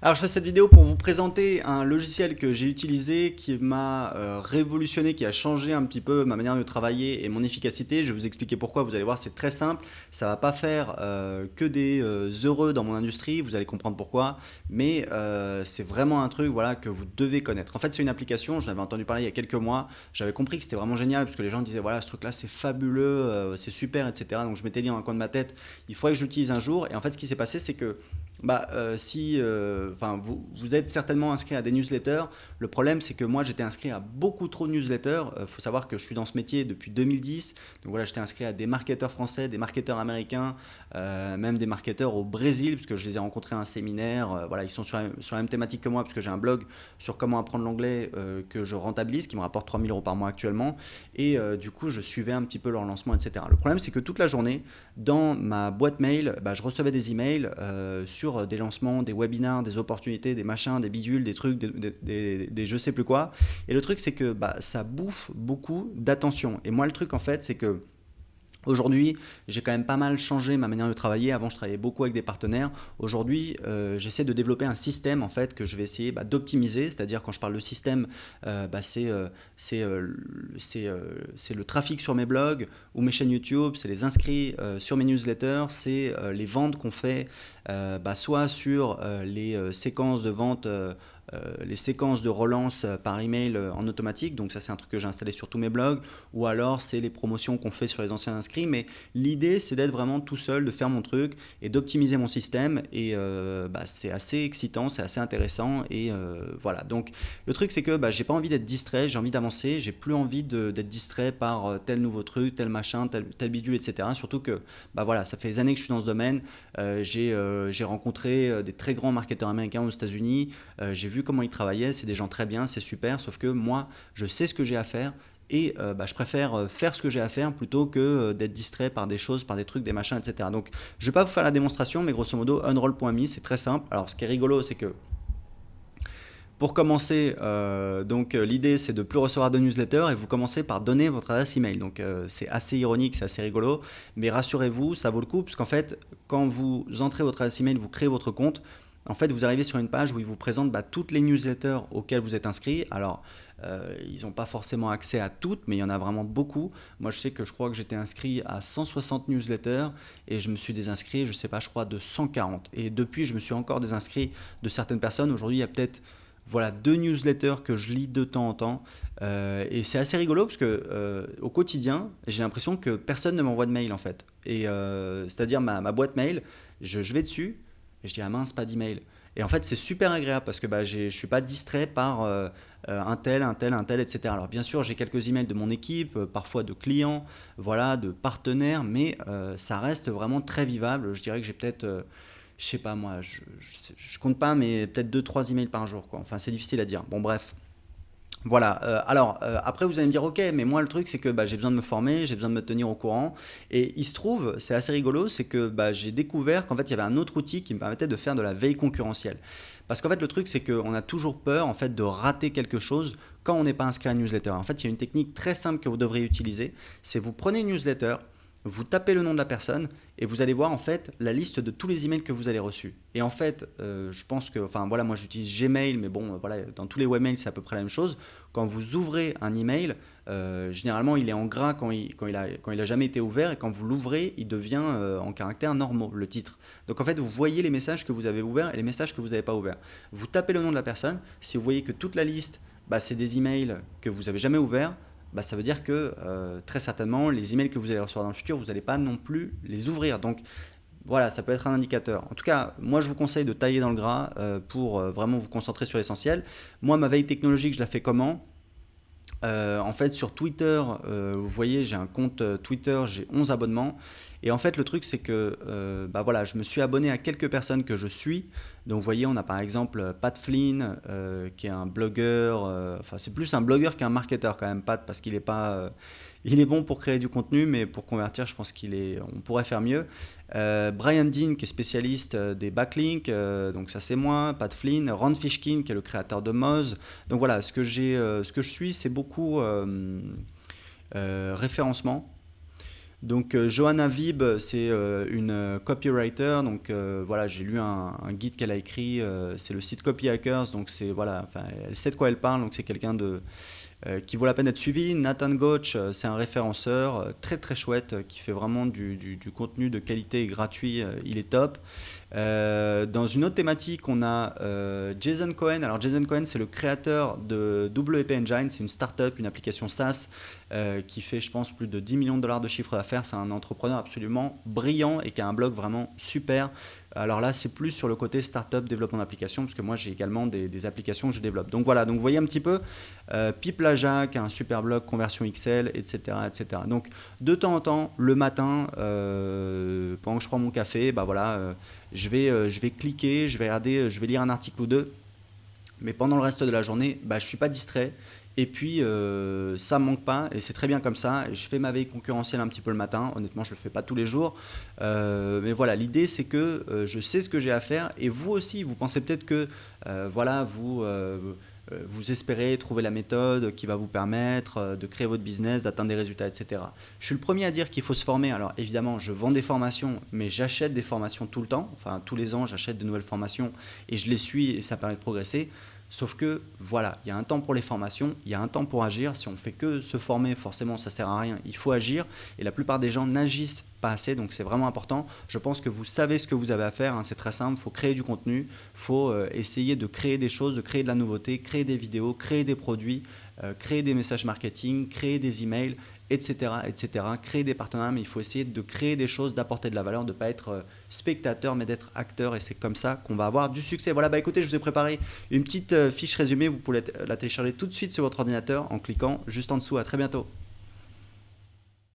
Alors, je fais cette vidéo pour vous présenter un logiciel que j'ai utilisé qui m'a révolutionné, qui a changé un petit peu ma manière de travailler et mon efficacité. Je vais vous expliquer pourquoi. Vous allez voir, c'est très simple. Ça va pas faire que des heureux dans mon industrie. Vous allez comprendre pourquoi. Mais c'est vraiment un truc, voilà, que vous devez connaître. En fait, c'est une application. J'en avais entendu parler il y a quelques mois. J'avais compris que c'était vraiment génial parce que les gens disaient, voilà, ce truc-là, c'est fabuleux, c'est super, etc. Donc, je m'étais dit dans un coin de ma tête, il faudrait que je l'utilise un jour. Et en fait, ce qui s'est passé, c'est que si, vous êtes certainement inscrit à des newsletters. Le problème, c'est que moi, j'étais inscrit à beaucoup trop de newsletters. Il faut savoir que je suis dans ce métier depuis 2010. Donc voilà, j'étais inscrit à des marketeurs français, des marketeurs américains, même des marketeurs au Brésil, parce que je les ai rencontrés à un séminaire. Voilà, ils sont sur la même thématique que moi, parce que j'ai un blog sur comment apprendre l'anglais que je rentabilise, qui me rapporte 3 000 € par mois actuellement. Et du coup, je suivais un petit peu leur lancement, etc. Le problème, c'est que toute la journée, dans ma boîte mail, je recevais des emails sur des lancements, des webinars, des opportunités, des machins, des bidules, des trucs, des je sais plus quoi. Et le truc, c'est que ça bouffe beaucoup d'attention. Et moi, le truc, en fait, c'est que aujourd'hui, j'ai quand même pas mal changé ma manière de travailler. Avant, je travaillais beaucoup avec des partenaires. Aujourd'hui, j'essaie de développer un système en fait que je vais essayer d'optimiser. C'est-à-dire quand je parle de système, c'est c'est le trafic sur mes blogs ou mes chaînes YouTube, c'est les inscrits sur mes newsletters, c'est les ventes qu'on fait, soit sur les séquences de vente. Les séquences de relance par email en automatique, donc ça c'est un truc que j'ai installé sur tous mes blogs, ou alors c'est les promotions qu'on fait sur les anciens inscrits, mais l'idée c'est d'être vraiment tout seul, de faire mon truc et d'optimiser mon système, et c'est assez excitant, c'est assez intéressant, et voilà. Donc le truc c'est que j'ai pas envie d'être distrait, j'ai envie d'avancer, j'ai plus envie d'être distrait par tel nouveau truc, tel machin, tel bidule, etc. Surtout que voilà, ça fait des années que je suis dans ce domaine. J'ai rencontré des très grands marketeurs américains aux États-Unis. J'ai vu comment ils travaillaient, c'est des gens très bien, c'est super, sauf que moi, je sais ce que j'ai à faire, et je préfère faire ce que j'ai à faire plutôt que d'être distrait par des choses, par des trucs, des machins, etc. Donc, je ne vais pas vous faire la démonstration, mais grosso modo, unroll.me, c'est très simple. Alors, ce qui est rigolo, c'est que pour commencer, l'idée c'est de plus recevoir de newsletters et vous commencez par donner votre adresse email. Donc c'est assez ironique, c'est assez rigolo, mais rassurez-vous, ça vaut le coup, parce qu'en fait, quand vous entrez votre adresse email, vous créez votre compte. En fait, vous arrivez sur une page où il vous présente toutes les newsletters auxquelles vous êtes inscrit. Alors, ils n'ont pas forcément accès à toutes, mais il y en a vraiment beaucoup. Moi, je sais que je crois que j'étais inscrit à 160 newsletters et je me suis désinscrit, je sais pas, je crois, de 140. Et depuis, je me suis encore désinscrit de certaines personnes. Aujourd'hui, il y a peut-être deux newsletters que je lis de temps en temps. Et c'est assez rigolo parce que au quotidien, j'ai l'impression que personne ne m'envoie de mail en fait. Et c'est-à-dire ma boîte mail, je vais dessus et je dis ah mince, pas d'email. Et en fait, c'est super agréable parce que je suis pas distrait par un tel, etc. Alors bien sûr, j'ai quelques emails de mon équipe, parfois de clients, voilà, de partenaires, mais ça reste vraiment très vivable. Je dirais que j'ai peut-être je sais pas moi, je compte pas, mais peut-être deux trois emails par jour, quoi. Enfin, c'est difficile à dire. Bon, bref. Voilà. Après, vous allez me dire, ok, mais moi, le truc, c'est que j'ai besoin de me former, j'ai besoin de me tenir au courant. Et il se trouve, c'est assez rigolo, c'est que j'ai découvert qu'en fait, il y avait un autre outil qui me permettait de faire de la veille concurrentielle. Parce qu'en fait, le truc, c'est qu'on a toujours peur en fait, de rater quelque chose quand on n'est pas inscrit à une newsletter. En fait, il y a une technique très simple que vous devriez utiliser, c'est vous prenez une newsletter, vous tapez le nom de la personne et vous allez voir en fait la liste de tous les emails que vous avez reçus. Et en fait, je pense que, enfin voilà, moi j'utilise Gmail, mais bon, voilà, dans tous les webmails c'est à peu près la même chose. Quand vous ouvrez un email, généralement il est en gras quand il a jamais été ouvert, et quand vous l'ouvrez, il devient en caractères normaux, le titre. Donc en fait, vous voyez les messages que vous avez ouverts et les messages que vous n'avez pas ouverts. Vous tapez le nom de la personne, si vous voyez que toute la liste, c'est des emails que vous n'avez jamais ouverts, ça veut dire que très certainement, les emails que vous allez recevoir dans le futur, vous n'allez pas non plus les ouvrir. Donc voilà, ça peut être un indicateur. En tout cas, moi je vous conseille de tailler dans le gras pour vraiment vous concentrer sur l'essentiel. Moi, ma veille technologique, je la fais comment? En fait, sur Twitter, vous voyez, j'ai un compte Twitter, j'ai 11 abonnements. Et en fait, le truc, c'est que voilà, je me suis abonné à quelques personnes que je suis. Donc, vous voyez, on a par exemple Pat Flynn, qui est un blogueur. Enfin, c'est plus un blogueur qu'un marketeur quand même, Pat, parce qu'il est pas. Il est bon pour créer du contenu, mais pour convertir, je pense on pourrait faire mieux. Brian Dean, qui est spécialiste des backlinks, donc ça c'est moi. Pat Flynn, Ron Fishkin, qui est le créateur de Moz. Donc voilà, ce que je suis, c'est beaucoup référencement. Donc Johanna Vib, c'est une copywriter. Donc voilà, j'ai lu un guide qu'elle a écrit. C'est le site Copy Hackers. Donc c'est voilà, enfin, elle sait de quoi elle parle. Donc c'est quelqu'un de qui vaut la peine d'être suivi. Nathan Goetsch, c'est un référenceur très très chouette qui fait vraiment du contenu de qualité et gratuit. Il est top. Dans une autre thématique, on a Jason Cohen. Alors Jason Cohen, c'est le créateur de WP Engine. C'est une startup, une application SaaS qui fait, je pense, plus de 10 millions de dollars de chiffre d'affaires. C'est un entrepreneur absolument brillant et qui a un blog vraiment super. Alors là, c'est plus sur le côté startup développement d'applications, parce que moi, j'ai également des applications que je développe. Donc voilà, donc vous voyez un petit peu, Pip Lajac a un super blog, Conversion XL, etc., etc. Donc de temps en temps, le matin, pendant que je prends mon café, bah voilà, je vais cliquer, je vais regarder, je vais lire un article ou deux. Mais pendant le reste de la journée, bah, je ne suis pas distrait. Et puis, ça ne me manque pas et c'est très bien comme ça. Et je fais ma veille concurrentielle un petit peu le matin. Honnêtement, je ne le fais pas tous les jours. Mais voilà, l'idée, c'est que je sais ce que j'ai à faire. Et vous aussi, vous pensez peut-être que voilà, vous espérez trouver la méthode qui va vous permettre de créer votre business, d'atteindre des résultats, etc. Je suis le premier à dire qu'il faut se former. Alors évidemment, je vends des formations, mais j'achète des formations tout le temps. Enfin, tous les ans, j'achète de nouvelles formations et je les suis et ça permet de progresser. Sauf que voilà, il y a un temps pour les formations, il y a un temps pour agir. Si on ne fait que se former, forcément, ça ne sert à rien. Il faut agir et la plupart des gens n'agissent pas assez, donc c'est vraiment important. Je pense que vous savez ce que vous avez à faire, hein, c'est très simple, il faut créer du contenu, il faut essayer de créer des choses, de créer de la nouveauté, créer des vidéos, créer des produits, créer des messages marketing, créer des emails, etc., etc., créer des partenariats, mais il faut essayer de créer des choses, d'apporter de la valeur, de ne pas être spectateur, mais d'être acteur, et c'est comme ça qu'on va avoir du succès. Voilà, bah écoutez, je vous ai préparé une petite fiche résumée, vous pouvez la télécharger tout de suite sur votre ordinateur en cliquant juste en dessous. À très bientôt.